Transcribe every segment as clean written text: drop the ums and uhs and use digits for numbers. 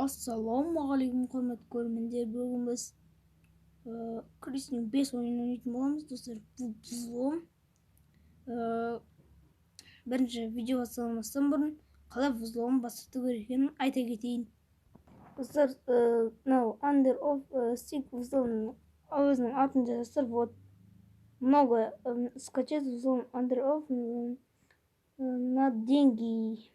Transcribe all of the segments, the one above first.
Ассалаумағалейкум, құрметті көрермендер. Бүгін біз Крисінің 5 ойынын ойнайтын боламыз, достар. Бұл взлом. Бірінші видео басталмастан бұрын қалай взломын бастату керек екенін айта кетейін. Достар, мынау Under of Stick взлом өзінің атын жазасыздар. Вот много скачать взлом Under of на деньги.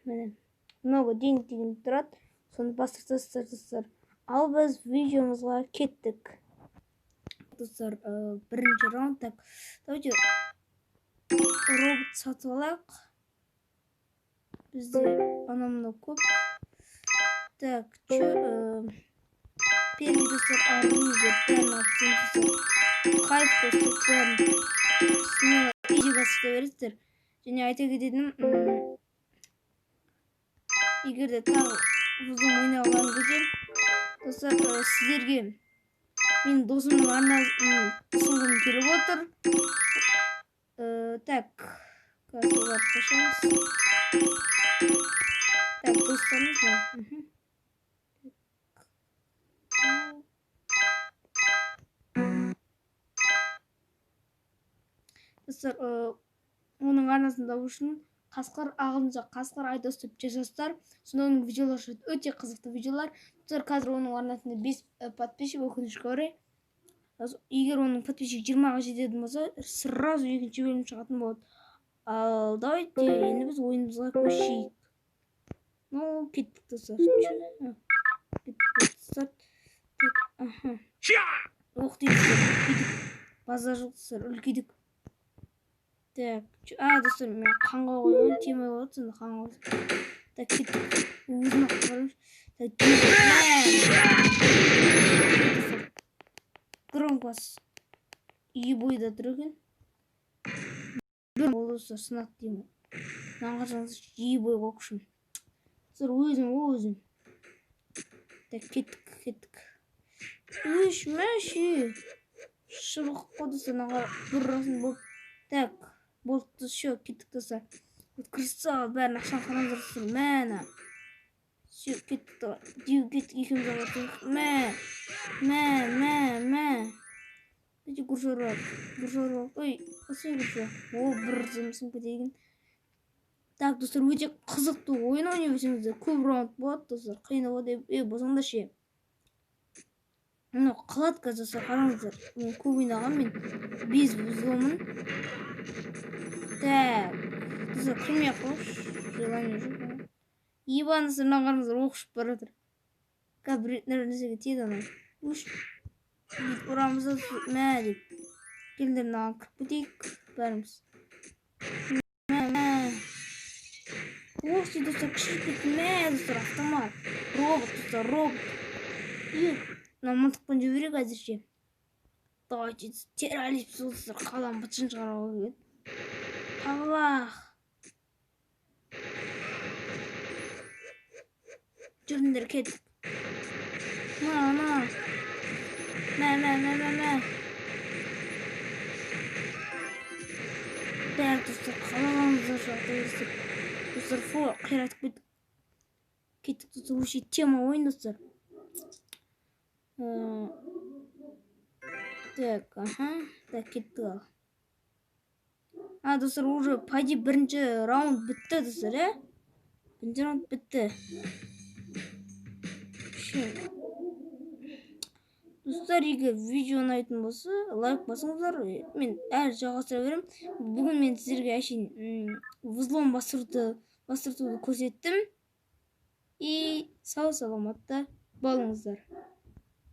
Много денег деген тұрады. Соны бастырсыздар, достар. Ал біз видеомызға кеттік. Достар, бірінші раунд. Так, давайте робот сатып алайық. Бізде анамда көп. Так, первый, достар, оружие, бәрін алып хайп, достар, бәрін смело изи басып бересіздер. Және айта кететінім, егер де тағы взлом ойнай алған кезде, достар, сіздерге мен досымның арнасын ұсынғым келіп отыр. Так, қазір қашамыз. Так, достарымыз бар. Достар, оның арнасын табу үшін Қасқыр ағылынша Қасқыр айдос деп жазасыздар. Сонда оның видеолары шығады, өте қызықты видеолар. Достар, қазір оның арнасында 5 подписчик, өкінішке орай. Егер оның подписчик 20-ға жететін болса, сразу екінші бөлім шығатын болады. Ал давайте енді біз ойынымызға көшейік. Ну, кеттік, достар. Кеттік, достар. Оқ дейік, үлкейдік. Базар жоқ, достар, үлкейдік. Так, достар, мен қанға қойған, темай болады, сонда қанға қойсын. Так, кеттік. Өзін ақ қарымыз. Так, громкас үй бойда тұр екен. Бір ол достар, сынақ деймін. Наңғырсаңыз үй бой қоқшым. Достар, өзім. Так, кеттік. Үш, мәші. Шыбық қодысы наңғыр бір расын болып. Так, болды, шо, кеттік, достар. Кристалл бәрін ақшан қараңыздар, достар. Мәна. Шо, кеттік, екіміз алатық. Мә. Өте күршор бар. Ой, осыны күршор. О, бір зымсын кетеген. Так, достар, өте қызықты ойын ойнай берсеңіздер. Көп раунд болады, достар. Қиын болады. Босаңда ше. Мына қылатқа, достар, қараңыздар. Көп ойнаған мен 5 взломын. Так, достар, кірмей қош. Желание жоқ. Ебанысы нағарыңыздар оқышып баратыр. Кабрет нәрсеге теді анау. Үш. Ұрамызда мә деп. Келдер наған кіріп кетейік. Бәріміз. Мә. Осы, достар, кішіріп кетті. Мә, достар, автомат. Робот, достар, робот. Мына мылтықпен жіберек әзірше. Давайте терралист достар, қалам бытшын шығара қойып. Павлах. Жүріндер кеттік. Мә. Бәрі, достар, қалағанымыздар шақты өстіп. Достар, қиратып кеттік, достар, өше тема ойын, достар. Так, так, кеттік ал. Достар, уже пайди бірінші раунд бітті, достар, Бірінші раунд бітті. Достар, егер видео ұнайтын болса, лайк басыңыздар. Мен әлі жалғастыра берем. Бүгін мен сіздерге әшейін взлом бастыртуды көрсеттім. И сау саламатта болыңыздар.